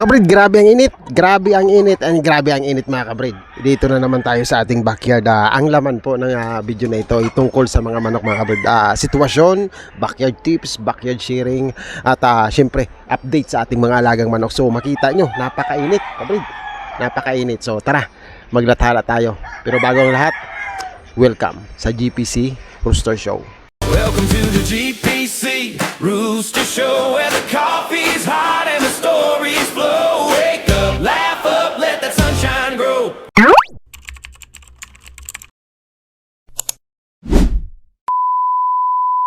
Kabrid, grabe ang init. Grabe ang init and grabe ang init mga kabrid. Dito na naman tayo sa ating backyard. Ang laman po ng video na ito ay tungkol sa mga manok mga kabrid. Sitwasyon, backyard tips, backyard sharing at syempre update sa ating mga alagang manok. So makita nyo, napakainit kabrid. Napakainit. So tara, maglathala tayo. Pero bago ang lahat, welcome sa GPC Rooster Show. Welcome to the GPC Rooster Show, where the coffee's hot and the stories flow. Wake up, laugh up, let that sunshine grow.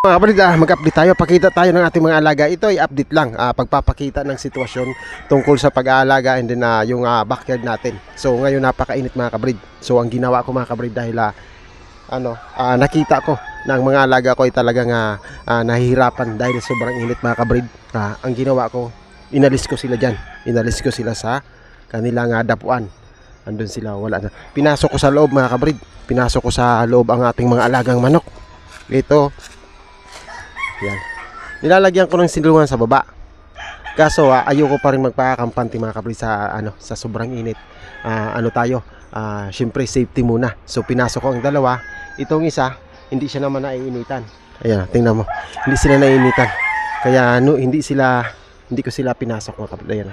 Mga kapatid, mag-update tayo. Pakita tayo ng ating mga alaga. Ito ay update lang, pagpapakita ng sitwasyon tungkol sa pag-aalaga and then yung backyard natin. So ngayon napakainit mga kabrid. So ang ginawa ko mga kabrid dahil nakita ko na ang mga alaga ko ay talagang nahihirapan dahil sobrang init mga kabrid. Ang ginawa ko, inalis ko sila dyan. Inalis ko sila sa kanilang dapuan. Andun sila, wala na. Pinasok ko sa loob mga kabrid. Pinasok ko sa loob ang ating mga alagang manok. Ito, yan. Nilalagyan ko ng silungan sa baba. Kaso ayoko pa rin magpakampante mga kabrid sa sobrang init. Syempre safety muna. So pinasok ko ang dalawa. Itong isa, hindi siya naman naiinitan. Ayan, tingnan mo. Hindi sila naiinitan. Kaya hindi ko sila pinasok mga kabrid. Ayan.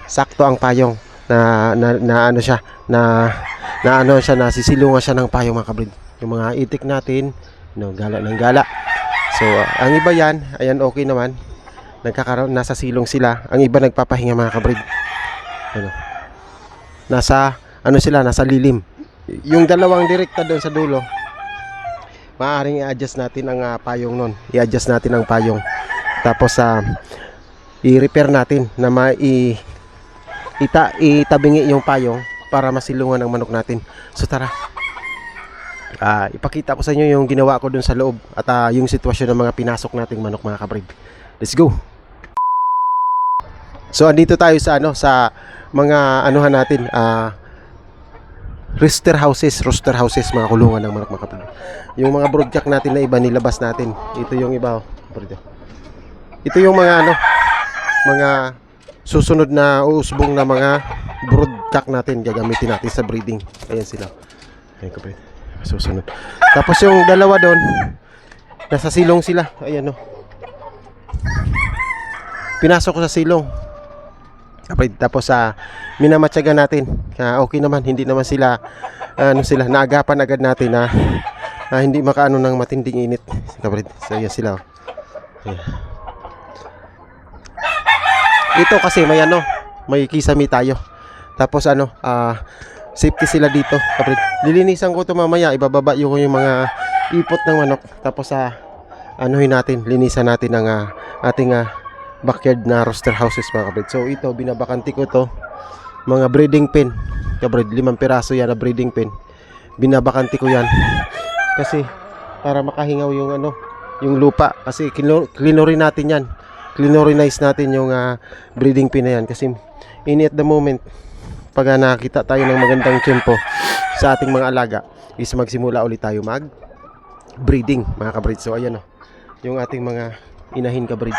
Sakto ang payong nasisilungan siya ng payong mga kabrid. Yung mga itik natin, gala ng gala. So, ang iba yan, ayan, okay naman. Nasa silong sila. Ang iba nagpapahinga mga kabrid. Nasa lilim. Yung dalawang direkta doon sa dulo, maaaring i-adjust natin ang payong nun. I-adjust natin ang payong. Tapos, i-repair natin na itabingi yung payong para masilungan ang manok natin. So, tara. Ipakita ko sa inyo yung ginawa ko dun sa loob at yung sitwasyon ng mga pinasok nating manok mga kabrid. Let's go. So andito tayo sa mga anuhan natin, rooster houses, mga kulungan ng manok mga kabrid. Yung mga broodcock natin na iba nilabas natin. Ito yung iba, ito yung mga susunod na uusbong na mga broodcock natin, gagamitin natin sa breeding. Ayan sila. Ayan kabrid. Susunod. Tapos yung dalawa doon, nasa silong sila. Ayan pinasok ko sa silong. Tapos minamatsaga natin. Okay naman, hindi naman sila naagapan agad natin na hindi makaano ng matinding init. So ayan sila. Ayan. Ito kasi may kisame tayo. Tapos safety sila dito. Lilinisan ko ito mamaya. Ibababa yung mga ipot ng manok. Tapos linisan natin ang ating backyard na rooster houses mga kabrid. So ito, binabakanti ko to. Mga breeding pen. Kabrid, 5 piraso yan na breeding pen. Binabakanti ko yan. Kasi para makahingaw yung lupa. Kasi klinorin natin yan. Klinorinize natin yung breeding pen na yan. Kasi at the moment, pag nakita tayo ng magandang tempo sa ating mga alaga, is magsimula ulit tayo breeding mga kabrid. So ayan yung ating mga inahin kabrid.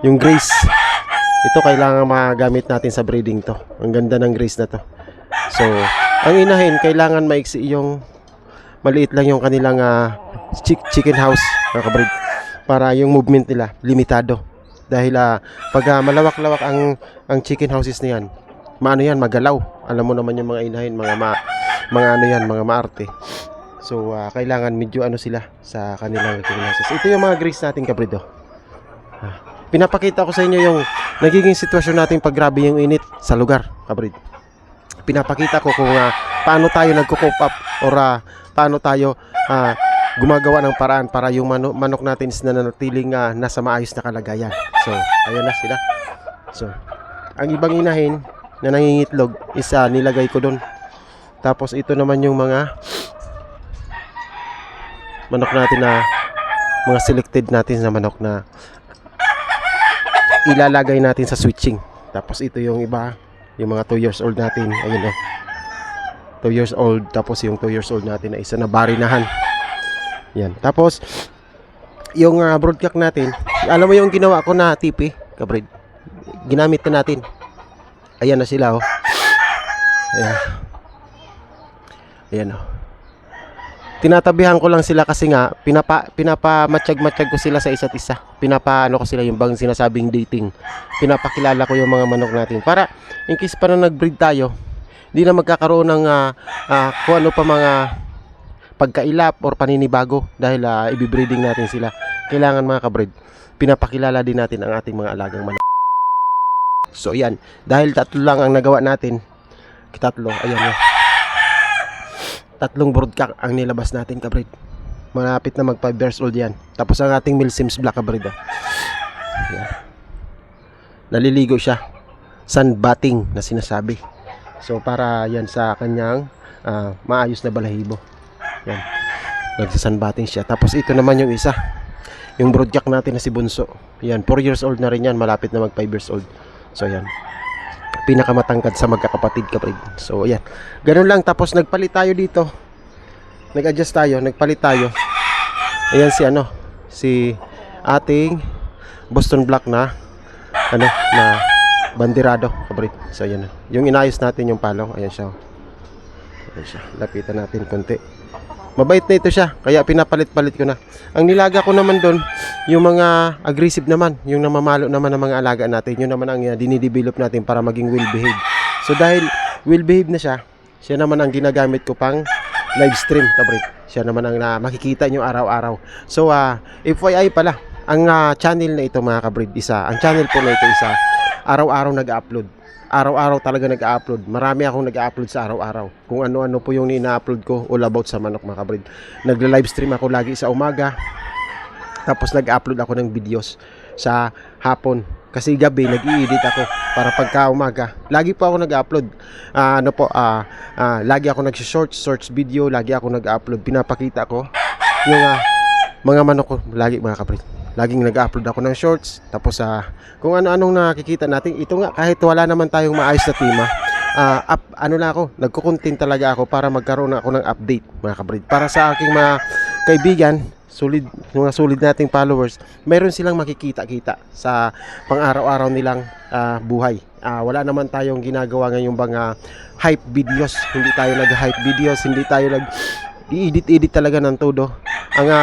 Yung grace, ito kailangan magamit natin sa breeding to. Ang ganda ng grace na to. So ang inahin, kailangan maiksi yung maliit lang yung kanilang chicken house mga kabrid, para yung movement nila limitado. Dahil pag malawak-lawak ang chicken houses na yan, magalaw. Alam mo naman yung mga inahin, mga maarte. So kailangan medyo sila sa kanilang chicken houses. Ito yung mga grace natin kabrid. Pinapakita ko sa inyo yung nagiging sitwasyon natin pag grabe yung init sa lugar kabrid. Pinapakita ko kung paano tayo nagko-cope up or paano tayo gumagawa ng paraan para yung manok natin is nananatiling nasa maayos na kalagayan. So, ayan na sila. So, ang ibang inahin na nangingitlog is nilagay ko doon. Tapos ito naman yung mga manok natin na mga selected natin na manok na ilalagay natin sa switching. Tapos ito yung iba, yung mga 2 years old natin. Ayun 2 years old. Tapos yung 2 years old natin na isa na barinahan. Yan. Tapos yung broodcock natin, alam mo yung ginawa ko na tipi kabrid. Ginamit na natin. Ayan na sila, oh. Ayan. Ayan, oh. Tinatabihan ko lang sila kasi nga pinapa-matsyag-matsyag ko sila sa isa't isa. Pinapaano ko sila yung bang sinasabing dating. Pinapakilala ko yung mga manok natin para in case pa na nag-breed tayo, hindi na magkakaroon ng kung ano pa mga pagkailap or paninibago dahil ibibreeding natin sila. Kailangan mga kabreed, pinapakilala din natin ang ating mga alagang manok. So yan, dahil tatlo lang ang nagawa natin, ayan o. Tatlong broodcock ang nilabas natin, kabreed. Malapit na mag 5 years old yan. Tapos ang ating Milsims Black, kabreed. Yan. Naliligo siya. Sunbathing na sinasabi. So para yan sa kanyang maayos na balahibo. Yan. Nagsasunbathing siya. Tapos ito naman yung isa. Yung broodcock natin na si Bunso. Yan, 4 years old na rin yan. Malapit na mag 5 years old. So yan. Pinakamatangkad sa magkakapatid, kapatid. So ayan, ganun lang. Tapos nagpalit tayo dito, nag-adjust tayo, nagpalit tayo. Ayan si ating Boston Black na na bandirado, kapatid. So ayan, yung inayos natin yung palong. Ayan siya, lapitan natin konti. Mabait na ito siya, kaya pinapalit-palit ko na. Ang nilaga ko naman doon, yung mga aggressive naman, yung namamalo naman ng mga alaga natin, yun naman ang dinidevelop natin para maging well-behaved. So dahil well-behaved na siya, siya naman ang ginagamit ko pang live stream, kabrit. Siya naman ang makikita nyo araw-araw. So FYI pala, ang channel na ito mga kabrit, ang channel po na ito araw-araw nag-upload. Araw-araw talaga nag-upload. Marami akong nag-upload sa araw-araw. Kung ano-ano po yung ina-upload ko, all about sa manok, mga kabrid. Nagla-livestream ako lagi sa umaga. Tapos nag-upload ako ng videos sa hapon. Kasi gabi nag-i-edit ako para pagka umaga. Lagi po ako nag-upload. Lagi ako nag-shorts video, lagi ako nag-upload. Pinapakita ko yung mga manok ko lagi, mga kabrid. Laging nag-upload ako ng shorts. Tapos kung ano-anong nakikita natin. Ito nga, kahit wala naman tayong maayos na tema, nagko-content talaga ako para magkaroon ako ng update, mga kabrid. Para sa aking mga kaibigan, mga solid nating followers, mayroon silang makikita-kita sa pang-araw-araw nilang buhay. Wala naman tayong ginagawa ngayong hype videos. Hindi tayo nag-hype videos, hindi tayo i-edit talaga ng todo. Ang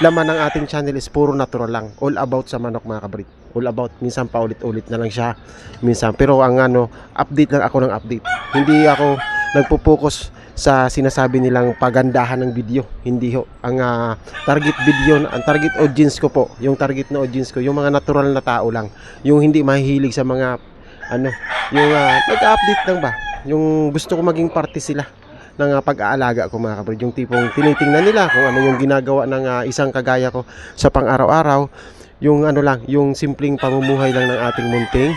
laman ng ating channel is puro natural lang. All about sa manok, mga kabrit. All about. Minsan pa ulit-ulit na lang siya. Minsan. Pero ang update lang ako ng update. Hindi ako nagpo-focus sa sinasabi nilang pagandahan ng video. Hindi ho. Ang target video, ang target audience ko po, yung target na audience ko, yung mga natural na tao lang. Yung hindi mahihilig sa mga, yung nag-update lang ba? Yung gusto ko maging parte sila ng pag-aalaga ko, mga kabrid. Yung tipong tinitingnan nila kung ano yung ginagawa ng isang kagaya ko sa pang-araw-araw. Yung yung simpleng pamumuhay lang ng ating munting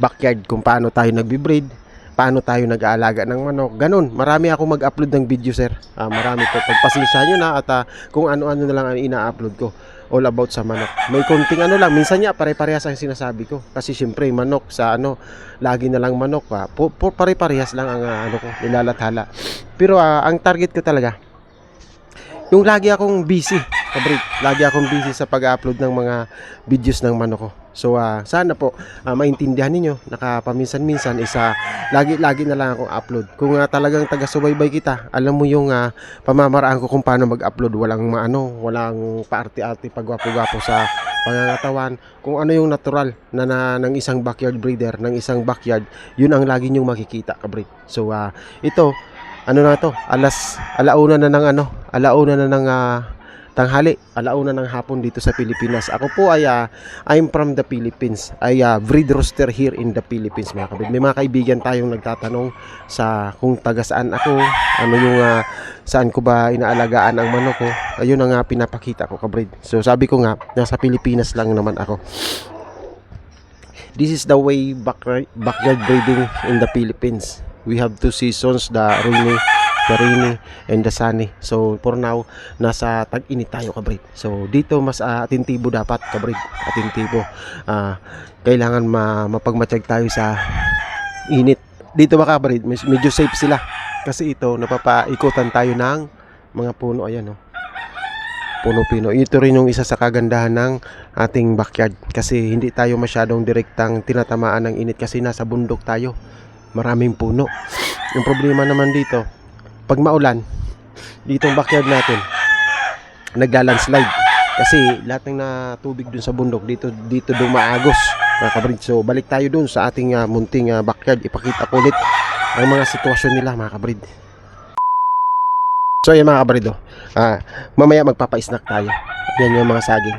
backyard, kung paano tayo nagbi-breed, paano tayo nag-aalaga ng manok. Ganun, marami ako mag-upload ng video, sir. Marami po. Pagpasensya nyo na at kung ano-ano na lang ang ina-upload ko. All about sa manok. May konting lang, minsan niya pare-parehas ang sinasabi ko. Kasi syempre manok sa lagi na lang manok. Pare-parehas lang ang ko, nilalathala. Pero ang target ko talaga, yung lagi akong busy, kabrit. Lagi akong busy sa pag-upload ng mga videos ng manok ko. So sana po maintindihan ninyo, nakapaminsan-minsan lagi na lang akong upload. Kung talagang taga-subaybay kita, alam mo yung pamamaraan ko kung paano mag-upload. Walang paarte-arte, pagwapo-gwapo sa pangangatawan. Kung ano yung natural na ng isang backyard breeder, ng isang backyard, yun ang lagi nyong makikita, kabrit. So ito, alauna na ng tanghali, alauna ng hapon dito sa Pilipinas. Ako po ay I'm from the Philippines. Breed roaster here in the Philippines, mga kabrid. May mga kaibigan tayong nagtatanong sa kung taga saan ako, saan ko ba inaalagaan ang manok ko. Ayun ang pinapakita ko, kabrid. So sabi ko nga, nasa Pilipinas lang naman ako. This is the way backyard breeding in the Philippines. We have 2 seasons, the rainy and the sunny. So for now, nasa tag-init tayo, kabrid. So dito mas atintibo dapat, kabrid. Atintibo. Kailangan mapagmatsyag tayo sa init. Dito ba, kabrid, medyo safe sila. Kasi ito, napapaikutan tayo ng mga puno. Ayan, puno pino. Ito rin yung isa sa kagandahan ng ating backyard kasi hindi tayo masyadong direktang tinatamaan ng init kasi nasa bundok tayo, maraming puno. Yung problema naman dito, pag maulan, ditong backyard natin nagla-landslide kasi lahat ng tubig dun sa bundok dito dumaagos, mga kabrid. So balik tayo dun sa ating munting backyard, ipakita ko ulit ang mga sitwasyon nila, mga kabrid. So yan mga kabrid, mamaya magpapa-snack tayo. Yan yung mga saging,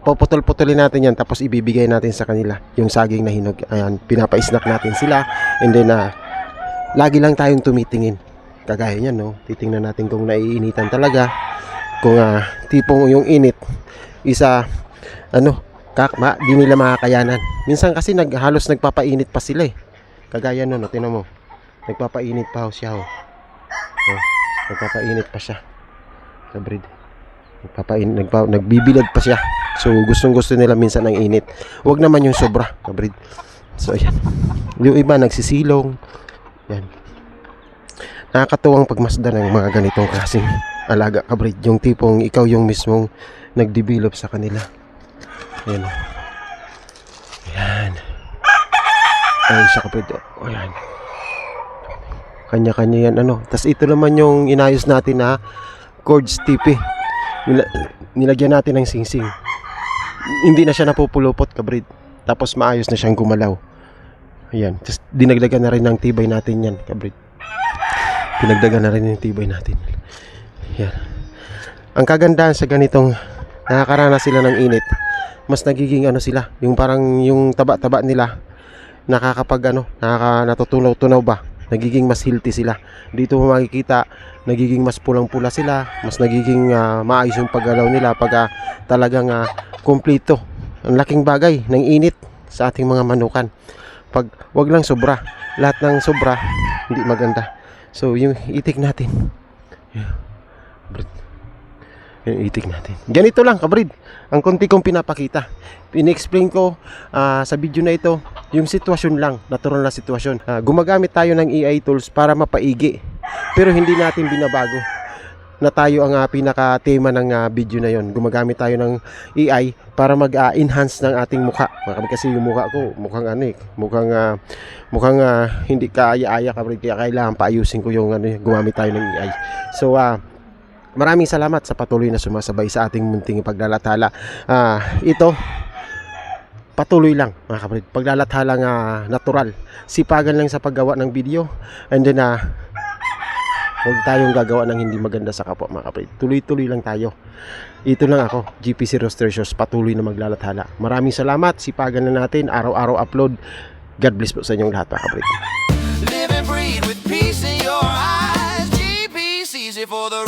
puputol-putulin natin yan, tapos ibibigay natin sa kanila yung saging na hinog. Ayan, pinapa-snack natin sila. And then lagi lang tayong tumitingin, kagaya niyan, no? Titingnan natin kung naiinitan talaga, kung tipong yung init isa di nila makakayanan. Minsan kasi halos nagpapainit pa sila kagaya no, tingnan mo, nagpapainit pa siya nagpapainit pa siya, kabrid. Nagbibilad pa siya. So gustong gusto nila minsan ng init, wag naman yung sobra, kabrid. So ayan, yung iba nagsisilong. Yan, nakakatuwang pagmasdan ng mga ganitong klaseng alaga, kabrid. Yung tipong ikaw yung mismong nagdevelop sa kanila. Ayan. Ayan. Ayan siya, kabrid. Ayan. Kanya-kanya yan, tas ito naman yung inayos natin na cords tipi. Nilagyan natin ng singsing. Hindi na siya napupulupot, kabrid. Tapos maayos na siyang gumalaw. Ayan. Tapos dinagdagan na rin ng tibay natin yan, kabrid. Pinagdagan na rin yung tibay natin. Yan. Ang kagandahan sa ganitong nakakaranas sila ng init, mas nagiging sila, yung parang yung taba-taba nila natutunaw-tunaw ba, nagiging mas healthy sila. Dito mo makikita nagiging mas pulang-pula sila, mas nagiging maayos yung paggalaw nila pag talagang kompleto. Ang laking bagay ng init sa ating mga manukan. Wag lang sobra, lahat ng sobra hindi maganda. So yung itik natin, yung itik natin, ganito lang, kabrid. Ang konti kong pinapakita, in-explain ko sa video na ito yung sitwasyon lang, natural na sitwasyon. Gumagamit tayo ng AI tools para mapaigi, pero hindi natin binabago na tayo ang pinaka-tema ng video na yon. Gumagamit tayo ng AI para mag-enhance ng ating mukha. Kasi yung mukha ko mukhang mukhang hindi kaaya-aya, kabrid, kaya kailangan paayusin ko yung gumamit tayo ng AI. So maraming salamat sa patuloy na sumasabay sa ating munting paglalathala. Ito patuloy lang, mga kabrid, paglalathalang natural, sipagan lang sa paggawa ng video, and then huwag tayong gagawa ng hindi maganda sa kapwa, mga kabrid. Tuloy-tuloy lang tayo. Ito lang ako, GPC Rostercios, patuloy na maglalathala. Maraming salamat, sipagan na natin, araw-araw upload. God bless po sa inyong lahat, mga kabrid. Live and breathe with peace in your eyes. GPC's here for the